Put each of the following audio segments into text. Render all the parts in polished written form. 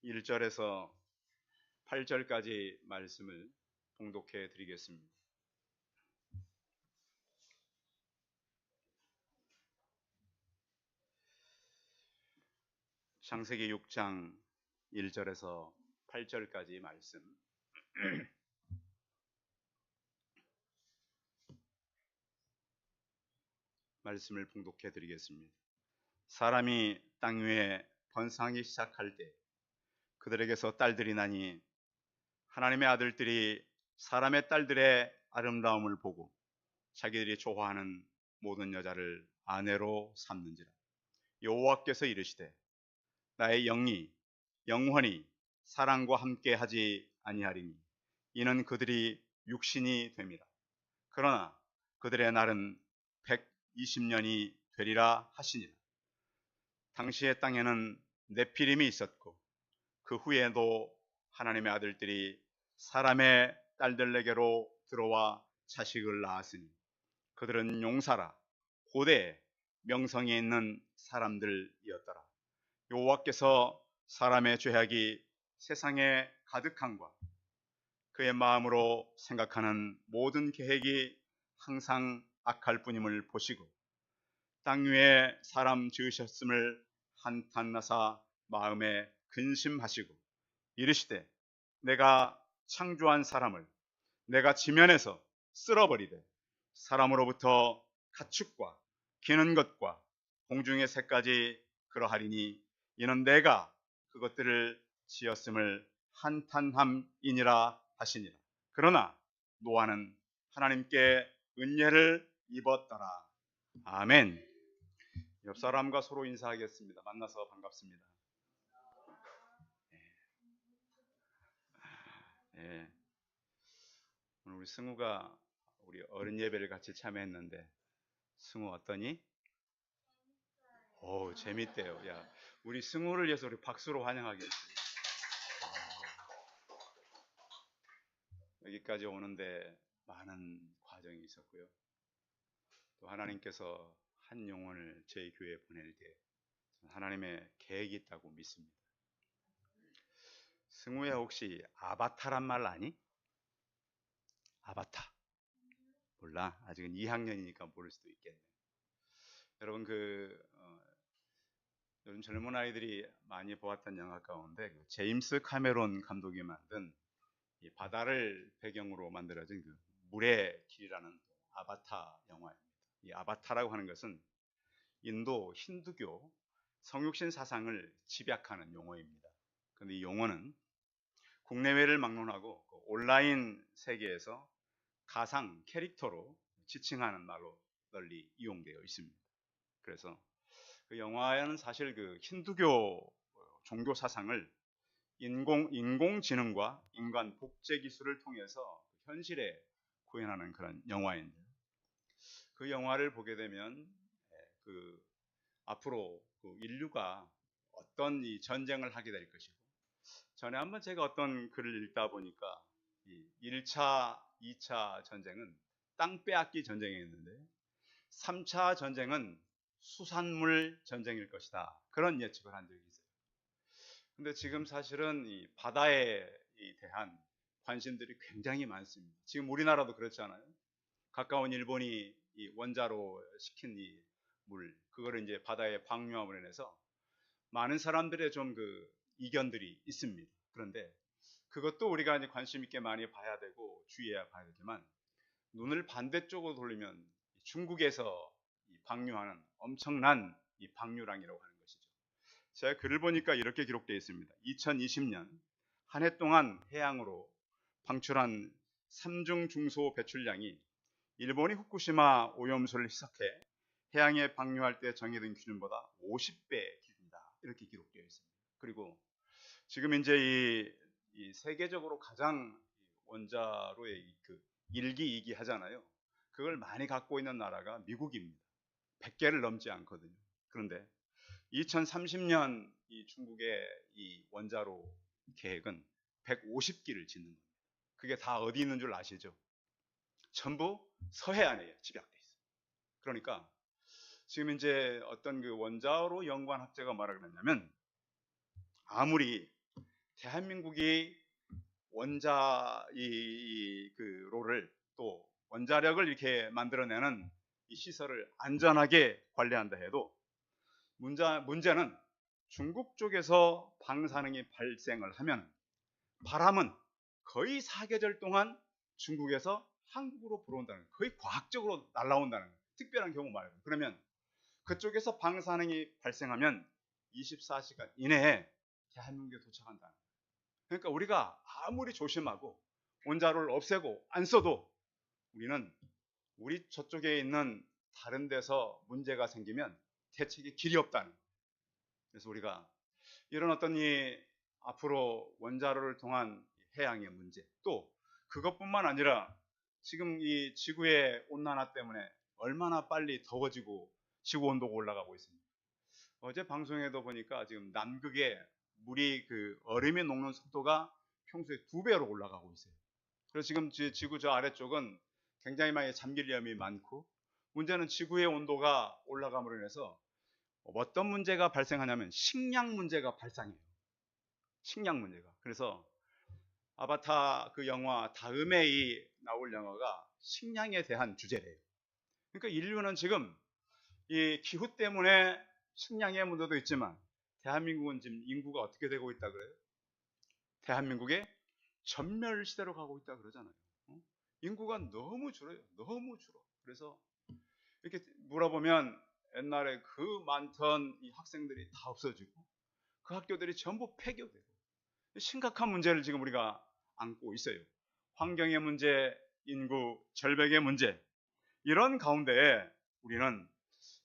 1절에서 8절까지 말씀을 봉독해 드리겠습니다. 창세기 6장 1절에서 8절까지 말씀. 말씀을 봉독해 드리겠습니다. 사람이 땅 위에 번성하기 시작할 때 그들에게서 딸들이 나니 하나님의 아들들이 사람의 딸들의 아름다움을 보고 자기들이 좋아하는 모든 여자를 아내로 삼는지라. 여호와께서 이르시되 나의 영이 영원히 사람과 함께 하지 아니하리니 이는 그들이 육신이 됨이라. 그러나 그들의 날은 120년이 되리라 하시니라. 당시의 땅에는 네피림이 있었고 그 후에도 하나님의 아들들이 사람의 딸들에게로 들어와 자식을 낳았으니 그들은 용사라 고대 명성이 있는 사람들이었더라. 여호와께서 사람의 죄악이 세상에 가득함과 그의 마음으로 생각하는 모든 계획이 항상 악할 뿐임을 보시고 땅 위에 사람 지으셨음을 한탄나사 마음에 근심하시고 이르시되 내가 창조한 사람을 내가 지면에서 쓸어버리되 사람으로부터 가축과 기는 것과 공중의 새까지 그러하리니 이는 내가 그것들을 지었음을 한탄함이니라 하시니라. 그러나 노아는 하나님께 은혜를 입었더라. 아멘. 옆 사람과 서로 인사하겠습니다. 만나서 반갑습니다. 예. 오늘 우리 승우가 우리 어른 예배를 같이 참여했는데 승우 어떠니? 오, 재밌대요. 야, 우리 승우를 위해서 우리 박수로 환영하겠습니다. 여기까지 오는데 많은 과정이 있었고요. 또 하나님께서 한 영혼을 저희 교회에 보낼 때 하나님의 계획이 있다고 믿습니다. 승우야 혹시 아바타란 말 아니? 아바타 몰라? 아직은 2학년이니까 모를 수도 있겠네. 여러분 요즘 젊은 아이들이 많이 보았던 영화 가운데 제임스 카메론 감독이 만든 이 바다를 배경으로 만들어진 물의 길이라는 아바타 영화입니다. 이 아바타라고 하는 것은 인도 힌두교 성육신 사상을 집약하는 용어입니다. 그런데 이 용어는 국내외를 막론하고 온라인 세계에서 가상 캐릭터로 지칭하는 말로 널리 이용되어 있습니다. 그래서 그 영화에는 사실 힌두교 종교 사상을 인공지능과 인간 복제 기술을 통해서 현실에 구현하는 그런 영화인데 그 영화를 보게 되면 앞으로 인류가 어떤 이 전쟁을 하게 될 것이고 전에 한번 제가 어떤 글을 읽다 보니까 1차, 2차 전쟁은 땅 빼앗기 전쟁이었는데 3차 전쟁은 수산물 전쟁일 것이다. 그런 예측을 한 적이 있어요. 근데 지금 사실은 이 바다에 대한 관심들이 굉장히 많습니다. 지금 우리나라도 그렇잖아요. 가까운 일본이 이 원자로 시킨 이 물, 그거를 이제 바다에 방류함으로 인해서 많은 사람들의 좀 이견들이 있습니다. 그런데 그것도 우리가 이제 관심 있게 많이 봐야 되고 주의해야 봐야 되지만 눈을 반대쪽으로 돌리면 중국에서 방류하는 엄청난 이 방류량이라고 하는 것이죠. 제가 글을 보니까 이렇게 기록되어 있습니다. 2020년 한 해 동안 해양으로 방출한 삼중 중소 배출량이 일본이 후쿠시마 오염수를 희석해 해양에 방류할 때 정해진 기준보다 50배 기준이다. 이렇게 기록되어 있습니다. 그리고 지금 이제 이 세계적으로 가장 원자로의 1기, 2기 하잖아요. 그걸 많이 갖고 있는 나라가 미국입니다. 100개를 넘지 않거든요. 그런데 2030년 이 중국의 이 원자로 계획은 150기를 짓는 겁니다. 그게 다 어디 있는 줄 아시죠? 전부 서해안에 집약돼 있어요. 그러니까 지금 이제 어떤 원자로 연구한 학자가 뭐라 그랬냐면 아무리 대한민국이 원자 그 롤을 또 원자력을 이렇게 만들어내는 이 시설을 안전하게 관리한다 해도 문제는 중국 쪽에서 방사능이 발생을 하면 바람은 거의 사계절 동안 중국에서 한국으로 불어온다는 거예요. 거의 과학적으로 날아온다는 거예요. 특별한 경우 말고. 그러면 그쪽에서 방사능이 발생하면 24시간 이내에 대한민국에 도착한다는 거예요. 그러니까 우리가 아무리 조심하고 원자로를 없애고 안 써도 우리는 우리 저쪽에 있는 다른 데서 문제가 생기면 대책의 길이 없다는 거예요. 그래서 우리가 이런 어떤 이 앞으로 원자로를 통한 해양의 문제, 또 그것뿐만 아니라 지금 이 지구의 온난화 때문에 얼마나 빨리 더워지고 지구 온도가 올라가고 있습니다. 어제 방송에도 보니까 지금 남극에 물이 그 얼음이 녹는 속도가 평소에 2배로 올라가고 있어요. 그래서 지금 지구 저 아래쪽은 굉장히 많이 잠길 위험이 많고, 문제는 지구의 온도가 올라감으로 인해서 어떤 문제가 발생하냐면 식량 문제가 발생해요. 식량 문제가. 그래서 아바타 그 영화 다음에 나올 영화가 식량에 대한 주제래요. 그러니까 인류는 지금 이 기후 때문에 식량의 문제도 있지만 대한민국은 지금 인구가 어떻게 되고 있다 그래요? 대한민국의 전멸 시대로 가고 있다 그러잖아요. 인구가 너무 줄어요. 너무 줄어. 그래서 이렇게 물어보면 옛날에 그 많던 이 학생들이 다 없어지고 그 학교들이 전부 폐교되고 심각한 문제를 지금 우리가 안고 있어요. 환경의 문제, 인구 절벽의 문제, 이런 가운데 우리는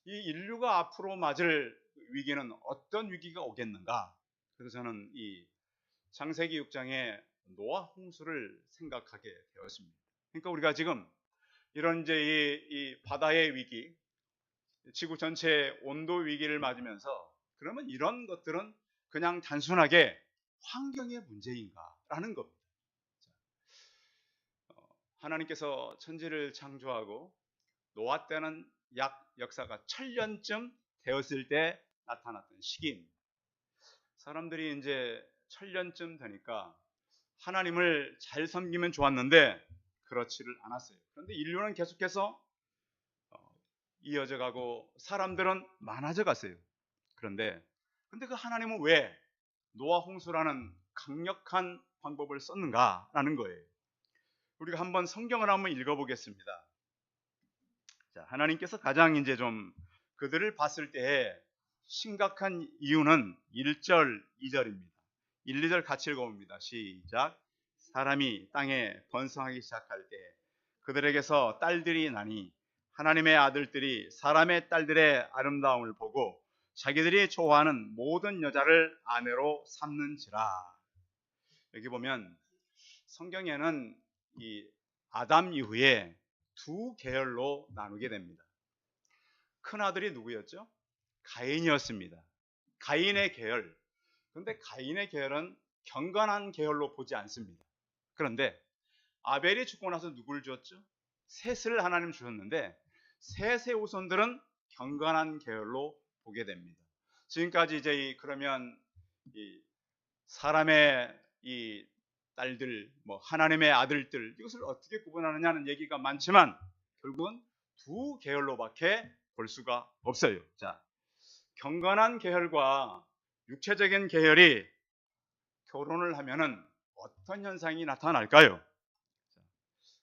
이 인류가 앞으로 맞을 위기는 어떤 위기가 오겠는가? 그래서 저는 이 창세기 6장의 노아 홍수를 생각하게 되었습니다. 그러니까 우리가 지금 이런 이제 이 바다의 위기, 지구 전체 온도 위기를 맞으면서 그러면 이런 것들은 그냥 단순하게 환경의 문제인가라는 겁니다. 하나님께서 천지를 창조하고 노아 때는 약 역사가 1000년쯤 되었을 때 나타났던 시기입니다. 사람들이 이제 1000년쯤 되니까 하나님을 잘 섬기면 좋았는데 그렇지를 않았어요. 그런데 인류는 계속해서 이어져 가고 사람들은 많아져 갔어요. 그런데 그 하나님은 왜 노아 홍수라는 강력한 방법을 썼는가라는 거예요. 우리가 한번 성경을 한번 읽어보겠습니다. 자, 하나님께서 가장 이제 좀 그들을 봤을 때 심각한 이유는 1절, 2절입니다. 1, 2절 같이 읽어봅니다. 시작. 사람이 땅에 번성하기 시작할 때 그들에게서 딸들이 나니 하나님의 아들들이 사람의 딸들의 아름다움을 보고 자기들이 좋아하는 모든 여자를 아내로 삼는지라. 여기 보면 성경에는 이 아담 이후에 두 계열로 나누게 됩니다. 큰 아들이 누구였죠? 가인이었습니다. 가인의 계열. 그런데 가인의 계열은 경건한 계열로 보지 않습니다. 그런데 아벨이 죽고 나서 누구를 주었죠? 셋을 하나님 주셨는데 셋의 후손들은 경건한 계열로 보게 됩니다. 지금까지 이제 그러면 이 사람의 이 딸들, 뭐 하나님의 아들들, 이것을 어떻게 구분하느냐는 얘기가 많지만 결국은 두 계열로밖에 볼 수가 없어요. 자, 경건한 계열과 육체적인 계열이 결혼을 하면은 어떤 현상이 나타날까요?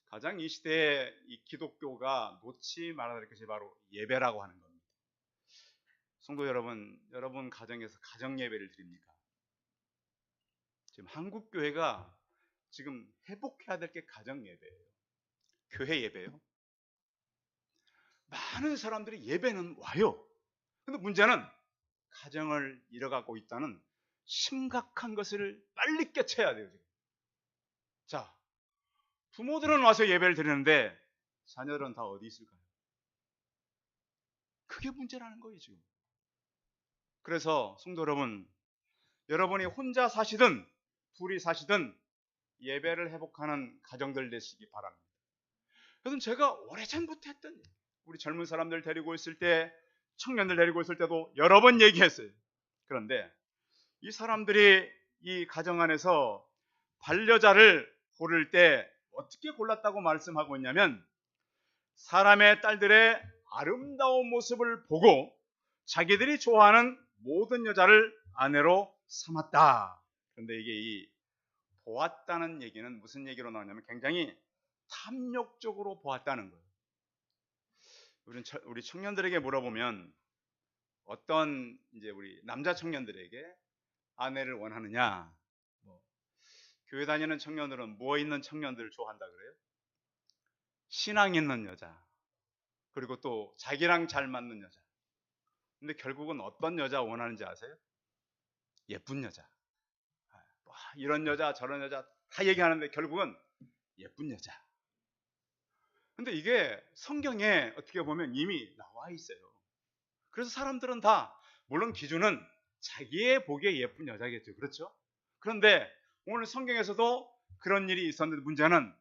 가장 이 시대에 이 기독교가 놓지 말아야 될 것이 바로 예배라고 하는 겁니다. 성도 여러분, 여러분 가정에서 가정 예배를 드립니까? 지금 한국 교회가 지금 회복해야 될 게 가정 예배예요. 교회 예배요. 많은 사람들이 예배는 와요. 근데 문제는 가정을 잃어가고 있다는 심각한 것을 빨리 깨쳐야 돼요. 지금. 자, 부모들은 와서 예배를 드리는데 자녀들은 다 어디 있을까요? 그게 문제라는 거예요, 지금. 그래서 성도 여러분, 여러분이 혼자 사시든 둘이 사시든 예배를 회복하는 가정들 되시기 바랍니다. 그래서 제가 오래전부터 했던 우리 젊은 사람들 데리고 있을 때, 청년들 데리고 있을 때도 여러 번 얘기했어요. 그런데 이 사람들이 이 가정 안에서 반려자를 고를 때 어떻게 골랐다고 말씀하고 있냐면 사람의 딸들의 아름다운 모습을 보고 자기들이 좋아하는 모든 여자를 아내로 삼았다. 그런데 이게 이 보았다는 얘기는 무슨 얘기로 나오냐면 굉장히 탐욕적으로 보았다는 거예요. 우리 청년들에게 물어보면 어떤 이제 우리 남자 청년들에게 아내를 원하느냐? 교회 다니는 청년들은 뭐 있는 청년들을 좋아한다 그래요? 신앙 있는 여자, 그리고 또 자기랑 잘 맞는 여자. 근데 결국은 어떤 여자 원하는지 아세요? 예쁜 여자. 이런 여자 저런 여자 다 얘기하는데 결국은 예쁜 여자. 근데 이게 성경에 어떻게 보면 이미 나와 있어요. 그래서 사람들은 다 물론 기준은 자기의 보기에 예쁜 여자겠죠. 그렇죠? 그런데 오늘 성경에서도 그런 일이 있었는데 문제는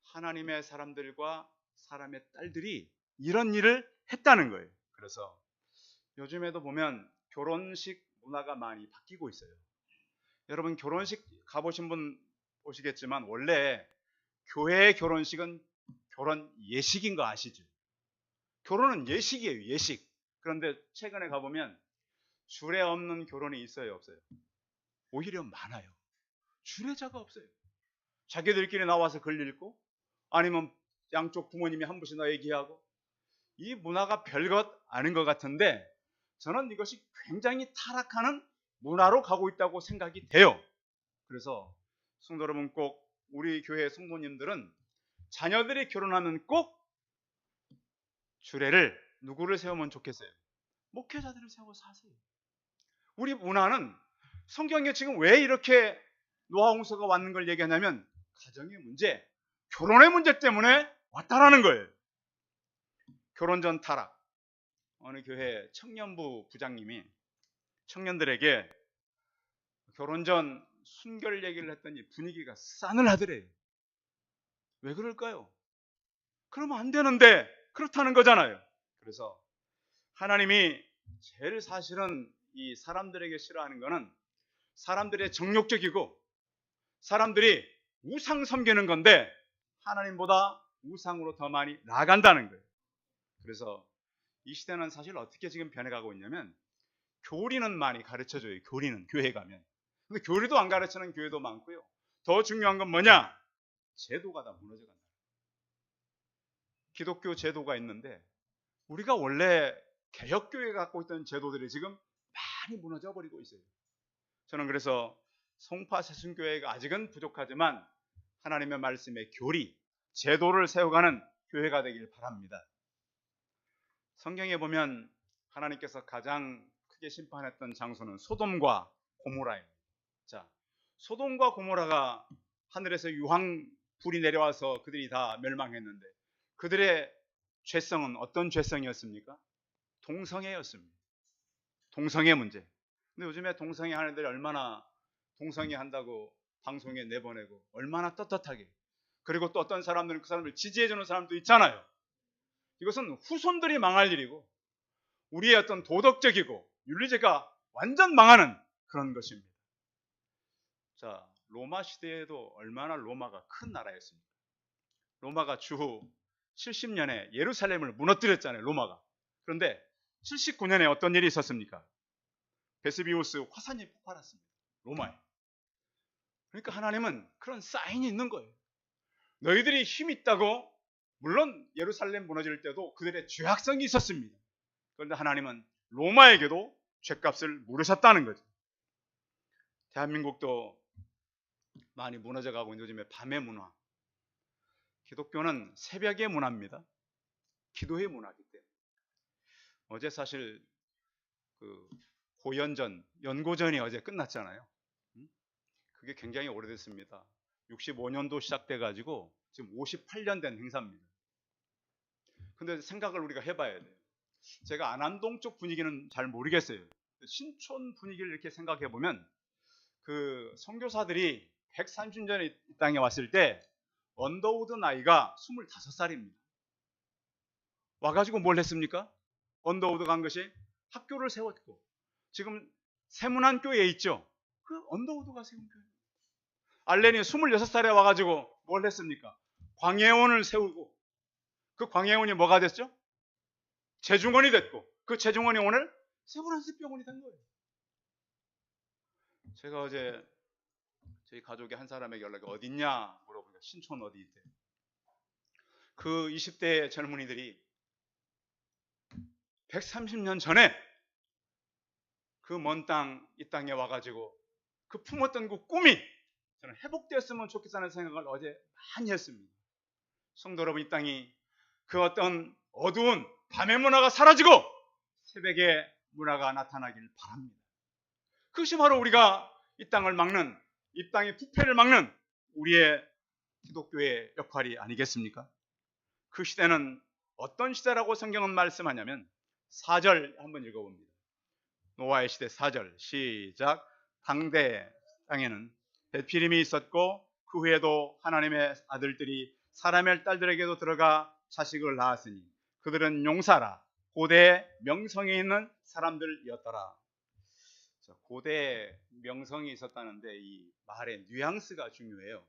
하나님의 사람들과 사람의 딸들이 이런 일을 했다는 거예요. 그래서 요즘에도 보면 결혼식 문화가 많이 바뀌고 있어요. 여러분 결혼식 가보신 분 보시겠지만 원래 교회 결혼식은 결혼 예식인 거 아시죠? 결혼은 예식이에요. 예식. 그런데 최근에 가보면 주례 없는 결혼이 있어요? 없어요? 오히려 많아요. 주례자가 없어요. 자기들끼리 나와서 글 읽고 아니면 양쪽 부모님이 한 분씩 나 얘기하고 이 문화가 별것 아닌 것 같은데 저는 이것이 굉장히 타락하는 문화로 가고 있다고 생각이 돼요. 그래서 성도 여러분 꼭 우리 교회 성도님들은 자녀들이 결혼하면 꼭 주례를 누구를 세우면 좋겠어요? 목회자들을 세워서 하세요. 우리 문화는 성경에 지금 왜 이렇게 노아홍수가 왔는 걸 얘기하냐면 가정의 문제, 결혼의 문제 때문에 왔다라는 거예요. 결혼 전 타락. 어느 교회 청년부 부장님이 청년들에게 결혼 전 순결 얘기를 했더니 분위기가 싸늘하더래요. 왜 그럴까요? 그러면 안 되는데 그렇다는 거잖아요. 그래서 하나님이 제일 사실은 이 사람들에게 싫어하는 거는 사람들의 정욕적이고 사람들이 우상 섬기는 건데 하나님보다 우상으로 더 많이 나아간다는 거예요. 그래서 이 시대는 사실 어떻게 지금 변해가고 있냐면 교리는 많이 가르쳐줘요. 교리는 교회 가면. 근데 교리도 안 가르치는 교회도 많고요. 더 중요한 건 뭐냐? 제도가 다 무너져간다. 기독교 제도가 있는데 우리가 원래 개혁교회가 갖고 있던 제도들이 지금 많이 무너져 버리고 있어요. 저는 그래서 송파 새순교회가 아직은 부족하지만 하나님의 말씀의 교리, 제도를 세워가는 교회가 되길 바랍니다. 성경에 보면 하나님께서 가장 크게 심판했던 장소는 소돔과 고모라입니다. 자, 소돔과 고모라가 하늘에서 유황불이 내려와서 그들이 다 멸망했는데 그들의 죄성은 어떤 죄성이었습니까? 동성애였습니다. 동성애 문제. 근데 요즘에 동성애 하는 애들이 얼마나 동성애 한다고 방송에 내보내고 얼마나 떳떳하게, 그리고 또 어떤 사람들은 그 사람을 지지해주는 사람도 있잖아요. 이것은 후손들이 망할 일이고 우리의 어떤 도덕적이고 윤리제가 완전 망하는 그런 것입니다. 자, 로마 시대에도 얼마나 로마가 큰 나라였습니까? 로마가 주후 70년에 예루살렘을 무너뜨렸잖아요. 로마가. 그런데 79년에 어떤 일이 있었습니까? 베스비우스 화산이 폭발했습니다. 로마에. 그러니까 하나님은 그런 사인이 있는 거예요. 너희들이 힘 있다고, 물론 예루살렘 무너질 때도 그들의 죄악성이 있었습니다. 그런데 하나님은 로마에게도 죄값을 물으셨다는 거죠. 대한민국도 많이 무너져가고 있는 요즘에 밤의 문화. 기독교는 새벽의 문화입니다. 기도의 문화이기 때문에. 어제 사실 그 고연전, 연고전이 어제 끝났잖아요. 그게 굉장히 오래됐습니다. 65년도 시작돼가지고 지금 58년 된 행사입니다. 근데 생각을 우리가 해봐야 돼요. 제가 안암동 쪽 분위기는 잘 모르겠어요. 신촌 분위기를 이렇게 생각해 보면 그 선교사들이 130년에 이 땅에 왔을 때 언더우드 나이가 25살입니다. 와가지고 뭘 했습니까? 언더우드 간 것이 학교를 세웠고 지금 세문안교에 있죠. 그 언더우드가 세운 교회. 알렌이 26살에 와가지고 뭘 했습니까? 광해원을 세우고 그 광해원이 뭐가 됐죠? 재중원이 됐고 그 재중원이 오늘 세브란스병원이 된 거예요. 제가 어제 저희 가족의 한 사람에게 연락이 어딨냐 물어보니까 신촌 어디 있대. 그 20대 젊은이들이 130년 전에 그 먼 땅, 이 땅에 와가지고 그 품었던 그 꿈이 저는 회복되었으면 좋겠다는 생각을 어제 많이 했습니다. 성도 여러분, 이 땅이 그 어떤 어두운 밤의 문화가 사라지고 새벽의 문화가 나타나길 바랍니다. 그것이 바로 우리가 이 땅을 막는, 이 땅의 부패를 막는 우리의 기독교의 역할이 아니겠습니까? 그 시대는 어떤 시대라고 성경은 말씀하냐면 4절 한번 읽어봅니다. 노아의 시대 4절 시작. 당대 땅에는 베트림이 있었고 그 후에도 하나님의 아들들이 사람의 딸들에게도 들어가 자식을 낳았으니 그들은 용사라 고대 명성이 있는 사람들이었더라. 고대 명성이 있었다는데 이 말의 뉘앙스가 중요해요.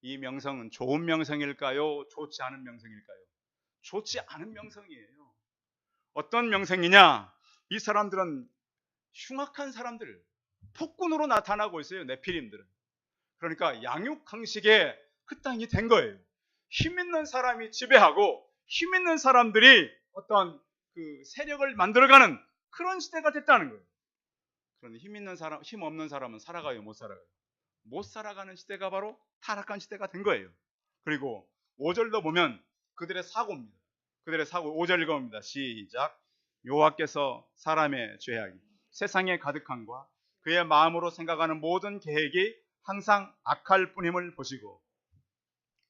이 명성은 좋은 명성일까요? 좋지 않은 명성일까요? 좋지 않은 명성이에요. 어떤 명성이냐? 이 사람들은 흉악한 사람들, 폭군으로 나타나고 있어요. 네피림들은. 그러니까 양육강식의 그 땅이 된 거예요. 힘 있는 사람이 지배하고 힘 있는 사람들이 어떤 그 세력을 만들어가는 그런 시대가 됐다는 거예요. 그런데 힘 있는 사람, 힘 없는 사람은 살아가요, 못 살아가요? 못 살아가는 시대가 바로 타락한 시대가 된 거예요. 그리고 5절도 보면 그들의 사고입니다. 그들의 사고 5절 읽어봅니다. 시작. 여호와께서 사람의 죄악이 세상에 가득함과 그의 마음으로 생각하는 모든 계획이 항상 악할 뿐임을 보시고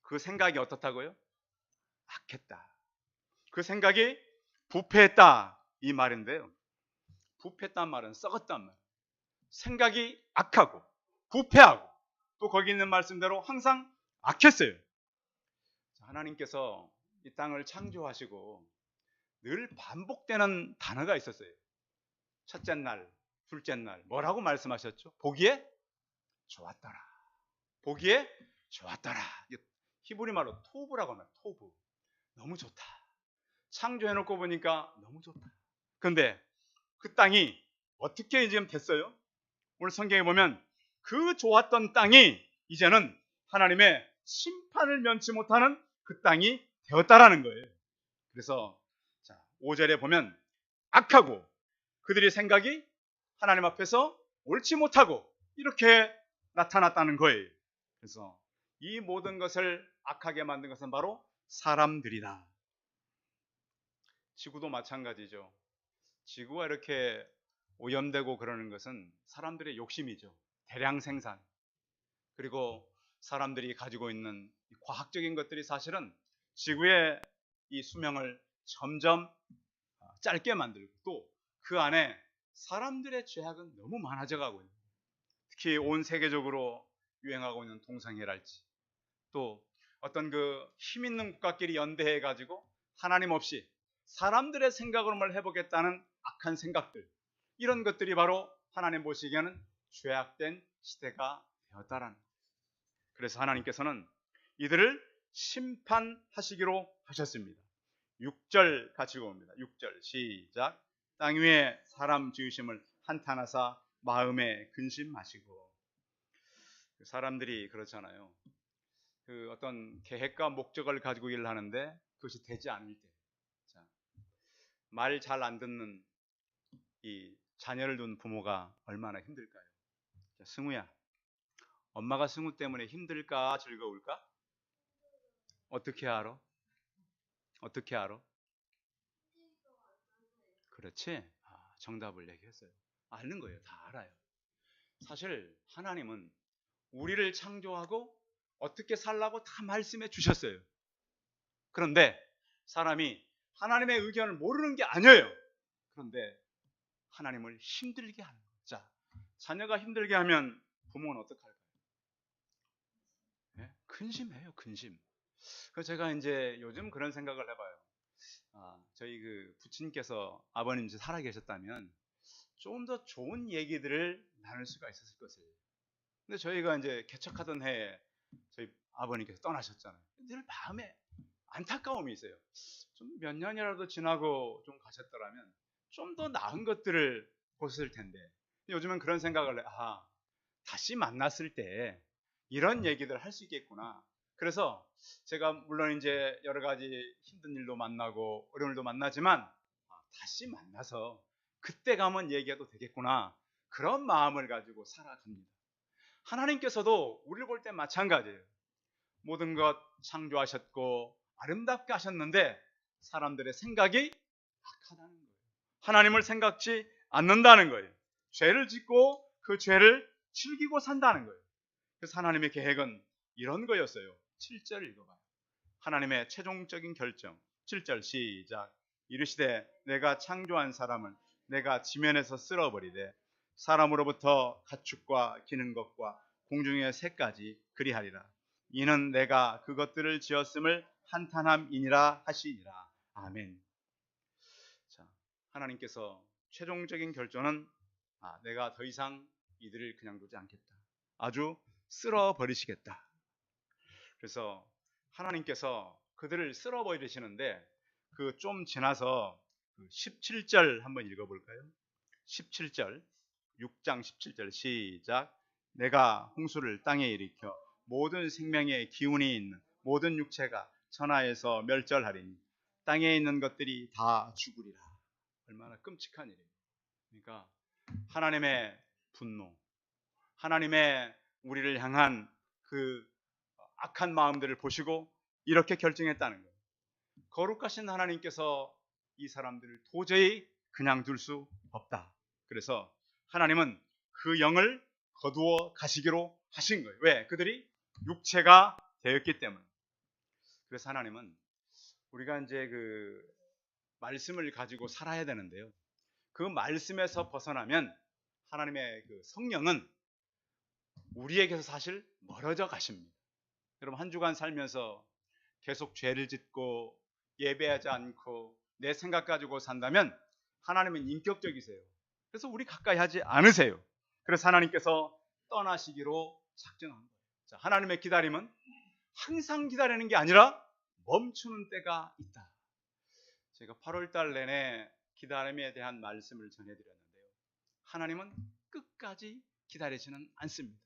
그 생각이 어떻다고요? 악했다. 그 생각이 부패했다 이 말인데요. 부패했단 말은 썩었단 말. 생각이 악하고 부패하고 또 거기 있는 말씀대로 항상 악했어요. 하나님께서 이 땅을 창조하시고 늘 반복되는 단어가 있었어요. 첫째 날, 둘째 날 뭐라고 말씀하셨죠? 보기에 좋았더라. 보기에 좋았더라. 히브리 말로 토브라고 합니다. 토브. 너무 좋다. 창조해놓고 보니까 너무 좋다. 그런데 그 땅이 어떻게 지금 됐어요? 오늘 성경에 보면 그 좋았던 땅이 이제는 하나님의 심판을 면치 못하는 그 땅이 되었다라는 거예요. 그래서 5절에 보면 악하고 그들의 생각이 하나님 앞에서 옳지 못하고 이렇게 나타났다는 거예요. 그래서 이 모든 것을 악하게 만든 것은 바로 사람들이다. 지구도 마찬가지죠. 지구가 이렇게 오염되고 그러는 것은 사람들의 욕심이죠. 대량 생산. 그리고 사람들이 가지고 있는 과학적인 것들이 사실은 지구의 이 수명을 점점 짧게 만들고 또 그 안에 사람들의 죄악은 너무 많아져 가고 있는, 특히 온 세계적으로 유행하고 있는 동성애랄지 또 어떤 그 힘 있는 국가끼리 연대해 가지고 하나님 없이 사람들의 생각으로만 해보겠다는 악한 생각들, 이런 것들이 바로 하나님 보시기에는 죄악된 시대가 되었다라는 거예요. 그래서 하나님께서는 이들을 심판하시기로 하셨습니다. 6절 같이 읽어봅니다. 6절 시작. 땅 위에 사람 지으심을 한탄하사 마음에 근심하시고. 사람들이 그렇잖아요. 그 어떤 계획과 목적을 가지고 일을 하는데 그것이 되지 않을 때, 말 잘 안 듣는 이 자녀를 둔 부모가 얼마나 힘들까요? 승우야, 엄마가 승우 때문에 힘들까 즐거울까? 어떻게 알아? 어떻게 알아? 그렇지? 정답을 얘기했어요. 아는 거예요. 다 알아요. 사실 하나님은 우리를 창조하고 어떻게 살라고 다 말씀해 주셨어요. 그런데 사람이 하나님의 의견을 모르는 게 아니에요. 그런데 하나님을 힘들게 하는 거예요. 자, 자녀가 힘들게 하면 부모는 어떡할까요? 네? 근심해요, 근심. 그래서 제가 이제 요즘 그런 생각을 해봐요. 저희 그 부친께서 아버님 살아 계셨다면 좀 더 좋은 얘기들을 나눌 수가 있었을 것이에요. 근데 저희가 이제 개척하던 해에 저희 아버님께서 떠나셨잖아요. 늘 마음에 안타까움이 있어요. 좀 몇 년이라도 지나고 좀 가셨더라면 좀 더 나은 것들을 보셨을 텐데, 요즘은 그런 생각을 해. 다시 만났을 때 이런 얘기들 할 수 있겠구나. 그래서 제가 물론 이제 여러 가지 힘든 일도 만나고 어려운 일도 만나지만 다시 만나서 그때 가면 얘기해도 되겠구나. 그런 마음을 가지고 살아갑니다. 하나님께서도 우리를 볼 때 마찬가지예요. 모든 것 창조하셨고 아름답게 하셨는데 사람들의 생각이 악하다는 거예요. 하나님을 생각지 않는다는 거예요. 죄를 짓고 그 죄를 즐기고 산다는 거예요. 그래서 하나님의 계획은 이런 거였어요. 7절 읽어봐요. 하나님의 최종적인 결정. 7절 시작. 이르시되 내가 창조한 사람을 내가 지면에서 쓸어버리되 사람으로부터 가축과 기는 것과 공중의 새까지 그리하리라. 이는 내가 그것들을 지었음을 한탄함이니라 하시니라. 아멘. 자, 하나님께서 최종적인 결정은 내가 더 이상 이들을 그냥 두지 않겠다. 아주 쓸어버리시겠다. 그래서 하나님께서 그들을 쓸어버리시는데 그 좀 지나서 17절 한번 읽어볼까요? 17절 6장 17절 시작. 내가 홍수를 땅에 일으켜 모든 생명의 기운이 있는 모든 육체가 천하에서 멸절하리니 땅에 있는 것들이 다 죽으리라. 얼마나 끔찍한 일이에요. 그러니까 하나님의 분노, 하나님의 우리를 향한 그 악한 마음들을 보시고 이렇게 결정했다는 거예요. 거룩하신 하나님께서 이 사람들을 도저히 그냥 둘 수 없다. 그래서 하나님은 그 영을 거두어 가시기로 하신 거예요. 왜? 그들이 육체가 되었기 때문에. 그래서 하나님은 우리가 이제 그 말씀을 가지고 살아야 되는데요. 그 말씀에서 벗어나면 하나님의 그 성령은 우리에게서 사실 멀어져 가십니다. 여러분 한 주간 살면서 계속 죄를 짓고 예배하지 않고 내 생각 가지고 산다면 하나님은 인격적이세요. 그래서 우리 가까이 하지 않으세요. 그래서 하나님께서 떠나시기로 작정한 거예요. 자, 하나님의 기다림은 항상 기다리는 게 아니라 멈추는 때가 있다. 제가 8월 달 내내 기다림에 대한 말씀을 전해드렸는데요. 하나님은 끝까지 기다리지는 않습니다.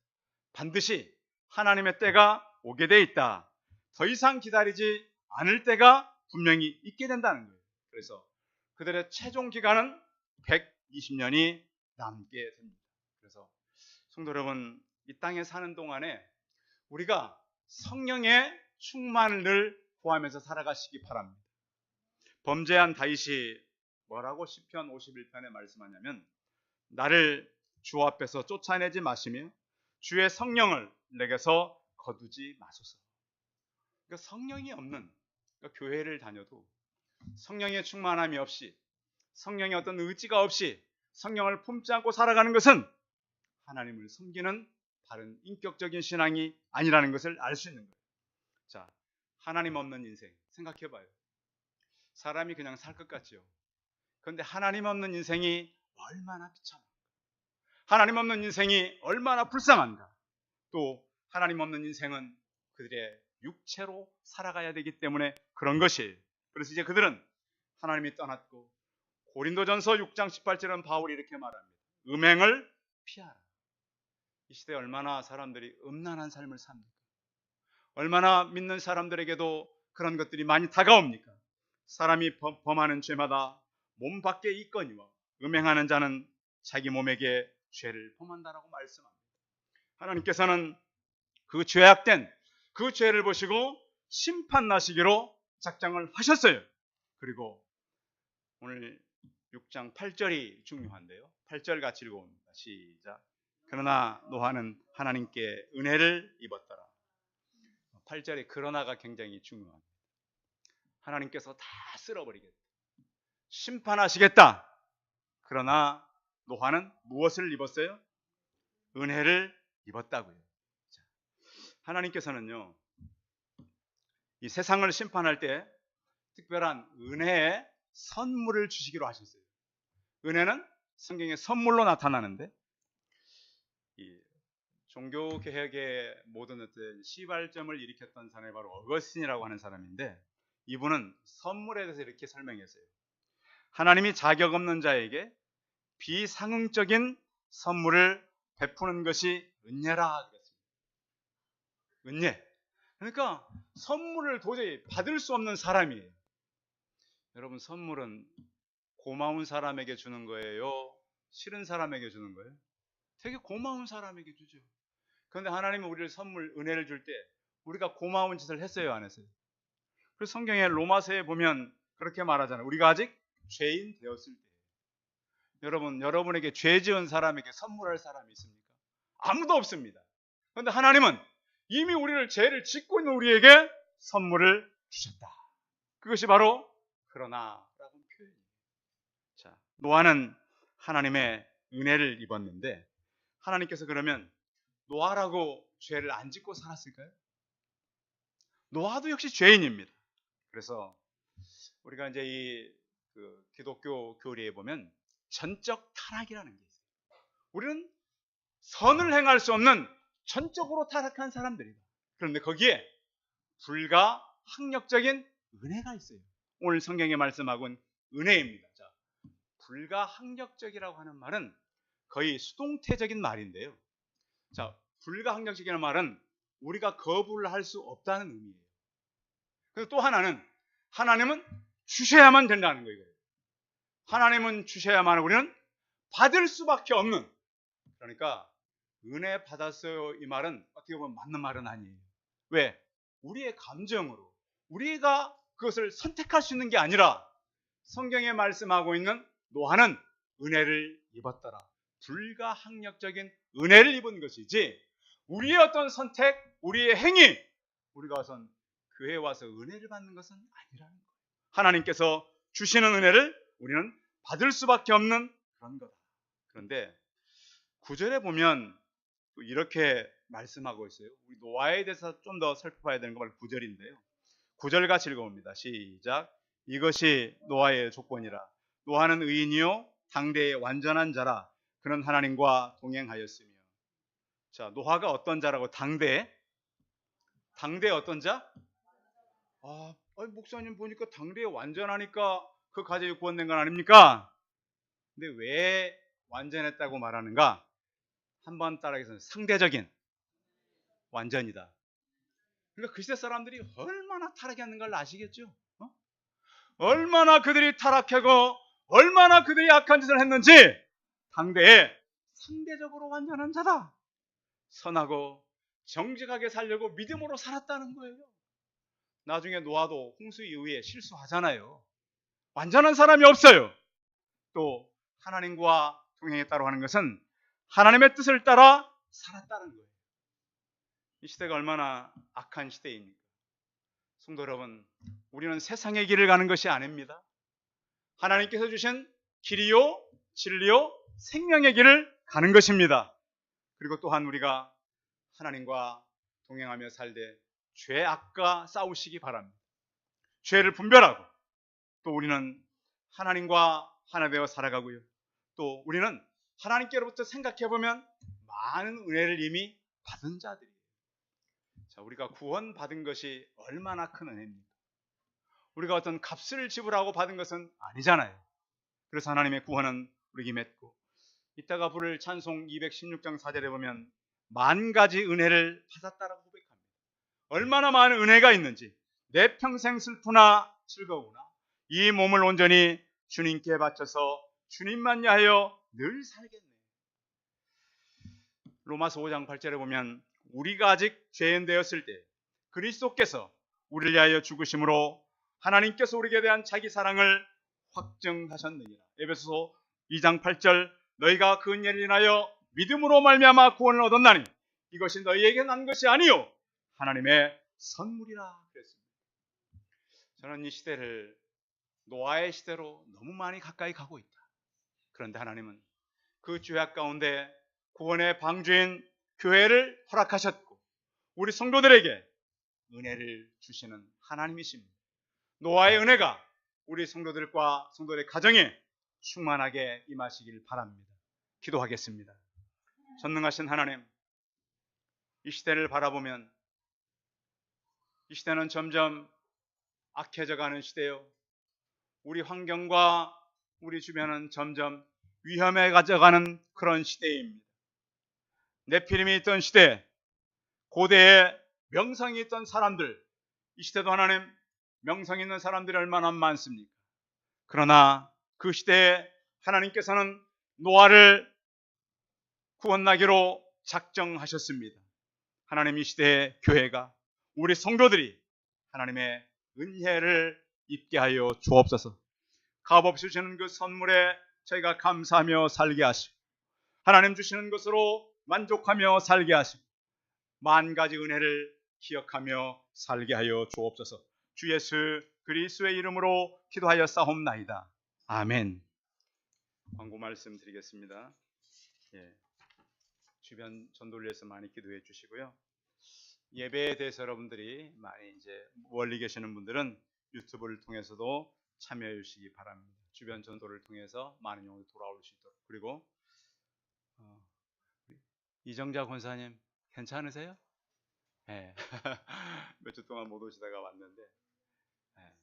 반드시 하나님의 때가 오게 돼 있다. 더 이상 기다리지 않을 때가 분명히 있게 된다는 거예요. 그래서 그들의 최종 기간은 120년이 남게 됩니다. 그래서 성도 여러분, 이 땅에 사는 동안에 우리가 성령의 충만을 구하면서 살아가시기 바랍니다. 범죄한 다윗이 뭐라고 시편 51편에 말씀하냐면 나를 주 앞에서 쫓아내지 마시며 주의 성령을 내게서 거두지 마소서. 그러니까 성령이 없는, 그러니까 교회를 다녀도 성령의 충만함이 없이, 성령의 어떤 의지가 없이 성령을 품지 않고 살아가는 것은 하나님을 섬기는 다른 인격적인 신앙이 아니라는 것을 알 수 있는 거예요. 자, 하나님 없는 인생 생각해봐요. 사람이 그냥 살 것 같지요. 그런데 하나님 없는 인생이 얼마나 비참한가. 하나님 없는 인생이 얼마나 불쌍한가. 또 하나님 없는 인생은 그들의 육체로 살아가야 되기 때문에 그런 것이에요. 그래서 이제 그들은 하나님이 떠났고, 고린도전서 6장 18절은 바울이 이렇게 말합니다. 음행을 피하라. 이 시대에 얼마나 사람들이 음란한 삶을 삽니까? 얼마나 믿는 사람들에게도 그런 것들이 많이 다가옵니까? 사람이 범하는 죄마다 몸 밖에 있거니와 음행하는 자는 자기 몸에게 죄를 범한다라고 말씀합니다. 하나님께서는 그 죄악된 그 죄를 보시고 심판나시기로 작정을 하셨어요. 그리고 오늘 6장 8절이 중요한데요. 8절 같이 읽어봅니다. 시작. 그러나 노아는 하나님께 은혜를 입었더라. 8절에 그러나가 굉장히 중요합니다. 하나님께서 다 쓸어버리겠다. 심판하시겠다. 그러나 노아는 무엇을 입었어요? 은혜를 입었다고요. 자, 하나님께서는요, 이 세상을 심판할 때 특별한 은혜의 선물을 주시기로 하셨어요. 은혜는 성경의 선물로 나타나는데, 이 종교개혁의 모든 어떤 시발점을 일으켰던 사람이 바로 어거스틴이라고 하는 사람인데, 이분은 선물에 대해서 이렇게 설명했어요. 하나님이 자격 없는 자에게 비상응적인 선물을 베푸는 것이 은혜라 그랬습니다. 은혜. 그러니까 선물을 도저히 받을 수 없는 사람이에요. 여러분, 선물은 고마운 사람에게 주는 거예요? 싫은 사람에게 주는 거예요? 되게 고마운 사람에게 주죠. 그런데 하나님은 우리를 선물, 은혜를 줄 때 우리가 고마운 짓을 했어요, 안 했어요? 그래서 성경에 로마서에 보면 그렇게 말하잖아요. 우리가 아직 죄인 되었을 때. 여러분, 여러분에게 죄 지은 사람에게 선물할 사람이 있습니까? 아무도 없습니다. 그런데 하나님은 이미 우리를 죄를 짓고 있는 우리에게 선물을 주셨다. 그것이 바로 그러나라는 표현이에요. 자, 노아는 하나님의 은혜를 입었는데, 하나님께서 그러면 노아라고 죄를 안 짓고 살았을까요? 노아도 역시 죄인입니다. 그래서 우리가 이제 이 기독교 교리에 보면 전적 타락이라는 게 있어요. 우리는 선을 행할 수 없는 전적으로 타락한 사람들이다. 그런데 거기에 불가항력적인 은혜가 있어요. 오늘 성경의 말씀하고는 은혜입니다. 자, 불가항력적이라고 하는 말은 거의 수동태적인 말인데요. 자, 불가항력적이라는 말은 우리가 거부를 할 수 없다는 의미예요. 그리고 또 하나는 하나님은 주셔야만 된다는 거예요. 하나님은 주셔야만 우리는 받을 수밖에 없는, 그러니까 은혜 받았어요 이 말은 어떻게 보면 맞는 말은 아니에요. 왜? 우리의 감정으로 우리가 그것을 선택할 수 있는 게 아니라 성경에 말씀하고 있는 노아는 은혜를 입었더라. 불가항력적인 은혜를 입은 것이지 우리의 어떤 선택, 우리의 행위, 우리가 우선 교회에 와서 은혜를 받는 것은 아니라는 거예요. 하나님께서 주시는 은혜를 우리는 받을 수밖에 없는 그런 거다. 그런데 9절에 보면 이렇게 말씀하고 있어요. 우리 노아에 대해서 좀 더 살펴봐야 되는 거 바로 9절인데요. 9절 같이 읽어봅니다. 시작. 이것이 노아의 조건이라. 노아는 의인이요 당대의 완전한 자라. 그는 하나님과 동행하였으며. 자, 노아가 어떤 자라고? 당대 어떤 자? 목사님 보니까 당대에 완전하니까 그 가정이 구원된 건 아닙니까? 근데 왜 완전했다고 말하는가? 한번 따라하겠습니다. 상대적인 완전이다. 그러니까 그 시대 사람들이 얼마나 타락했는가를 아시겠죠? 얼마나 그들이 타락하고 얼마나 그들이 악한 짓을 했는지 당대에 상대적으로 완전한 자다. 선하고 정직하게 살려고 믿음으로 살았다는 거예요. 나중에 노아도 홍수 이후에 실수하잖아요. 완전한 사람이 없어요. 또 하나님과 동행했다고 하는 것은 하나님의 뜻을 따라 살았다는 거예요. 이 시대가 얼마나 악한 시대입니까? 성도 여러분, 우리는 세상의 길을 가는 것이 아닙니다. 하나님께서 주신 길이요, 진리요, 생명의 길을 가는 것입니다. 그리고 또한 우리가 하나님과 동행하며 살되 죄악과 싸우시기 바랍니다. 죄를 분별하고 또 우리는 하나님과 하나 되어 살아가고요. 또 우리는 하나님께로부터 생각해보면 많은 은혜를 이미 받은 자들이에요. 자, 우리가 구원받은 것이 얼마나 큰 은혜입니까? 우리가 어떤 값을 지불하고 받은 것은 아니잖아요. 그래서 하나님의 구원은 우리에게 맺고, 이따가 부를 찬송 216장 4절에 보면 만 가지 은혜를 받았다라고 고백합니다. 얼마나 많은 은혜가 있는지, 내 평생 슬프나 즐거우나 이 몸을 온전히 주님께 바쳐서 주님만 위하여 늘 살겠네. 로마서 5장 8절에 보면 우리가 아직 죄인 되었을 때 그리스도께서 우리를 위하여 죽으심으로 하나님께서 우리에게 대한 자기 사랑을 확증하셨느니라. 에베소서 2장 8절 너희가 그 은혜를 인하여 믿음으로 말미암아 구원을 얻었나니 이것이 너희에게 난 것이 아니요 하나님의 선물이라 그랬습니다. 저는 이 시대를 노아의 시대로 너무 많이 가까이 가고 있다. 그런데 하나님은 그 죄악 가운데 구원의 방주인 교회를 허락하셨고 우리 성도들에게 은혜를 주시는 하나님이십니다. 노아의 은혜가 우리 성도들과 성도들의 가정에 충만하게 임하시길 바랍니다. 기도하겠습니다. 전능하신 하나님, 이 시대를 바라보면 이 시대는 점점 악해져가는 시대요, 우리 환경과 우리 주변은 점점 위험해져가는 그런 시대입니다. 네피림이 있던 시대, 고대에 명성이 있던 사람들, 이 시대도 하나님 명성 있는 사람들이 얼마나 많습니까? 그러나 그 시대에 하나님께서는 노아를 구원나기로 작정하셨습니다. 하나님, 이 시대의 교회가, 우리 성도들이 하나님의 은혜를 입게 하여 주옵소서. 값없이 주시는 그 선물에 저희가 감사하며 살게 하시고, 하나님 주시는 것으로 만족하며 살게 하시고, 만 가지 은혜를 기억하며 살게 하여 주옵소서. 주 예수 그리스도의 이름으로 기도하여 싸움나이다. 아멘. 광고 말씀 드리겠습니다. 주변 전도를 위해서 많이 기도해 주시고요. 예배에 대해서 여러분들이 많이 이제 멀리 계시는 분들은 유튜브를 통해서도 참여해 주시기 바랍니다. 주변 전도를 통해서 많은 영혼이 돌아올 수 있도록. 그리고 이정자 권사님 괜찮으세요? 네. 몇 주 동안 못 오시다가 왔는데, 네.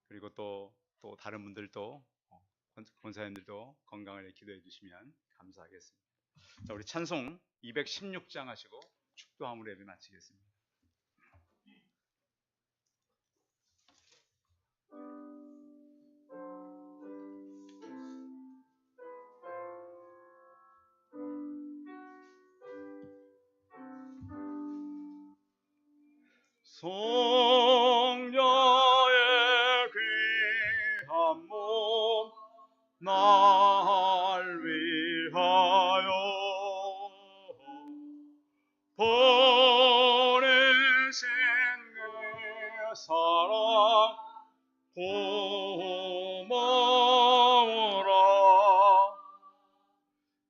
그리고 또 다른 분들도 권사님들도 건강을 기도해 주시면 감사하겠습니다. 자, 우리 찬송 216장 하시고 축도함으로 예배 마치겠습니다. 성자의 귀한 몸 날 위하여 버리신 그 사랑 고마워라.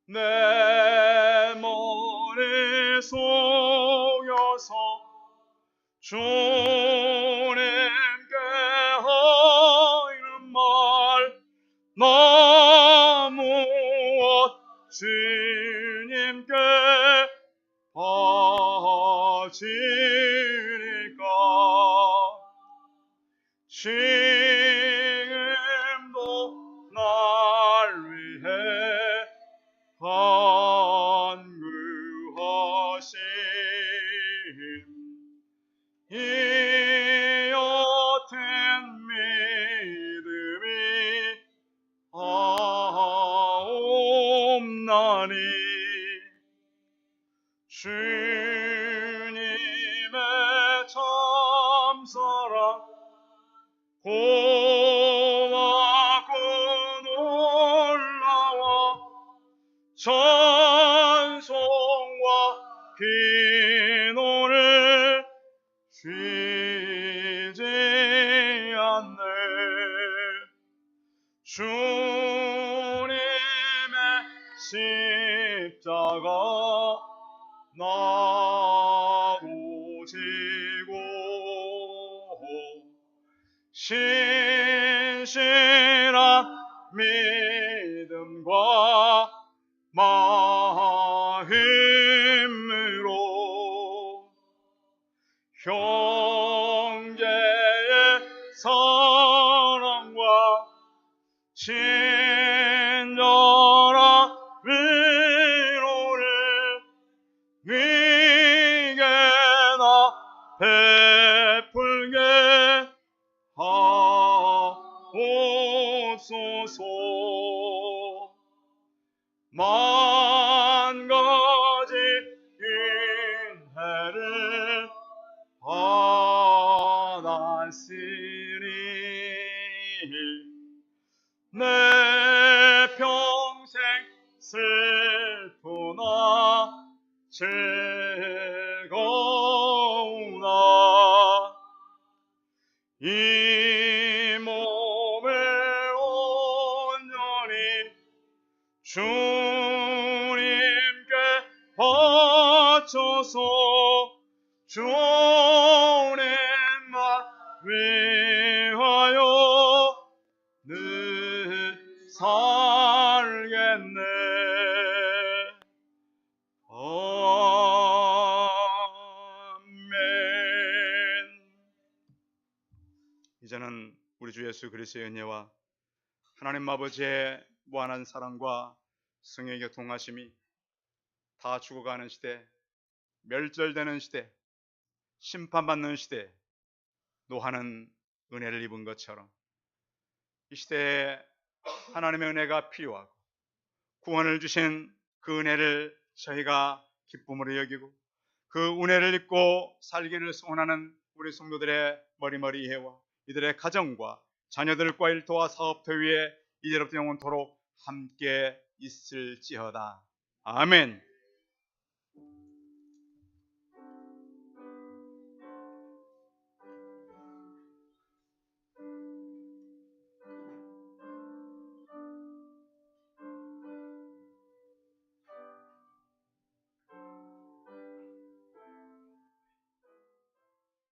내 머리 속여서 주님께 하는 말 나 무엇 주님께 바치니까. 지금도 날 위해 간구하심 이 옅은 믿음이 하옵나니 주님의 참사랑 고맙고 놀라워 찬송과 기도를 쉬지 않네. 주님의 십자가 나도 지고 신실한 믿음과 마음으로 형제의 사랑과 친절한 위로를 위게나 베풀게 하옵소서. 만 가지 은혜를 받았으니 내 평생 슬프나 즐거우나 이 몸을 온전히 주님께 바쳐서 주님만 위하여 늦지 이제는 우리 주 예수 그리스도의 은혜와 하나님 아버지의 무한한 사랑과 성령의 교통하심이 다 죽어가는 시대, 멸절되는 시대, 심판받는 시대, 노하는 은혜를 입은 것처럼 이 시대에 하나님의 은혜가 필요하고 구원을 주신 그 은혜를 저희가 기쁨으로 여기고 그 은혜를 입고 살기를 소원하는 우리 성도들의 머리머리 이해와 이들의 가정과 자녀들과 일터와 사업터 위에 이제로부터 영원토록 함께 있을지어다. 아멘.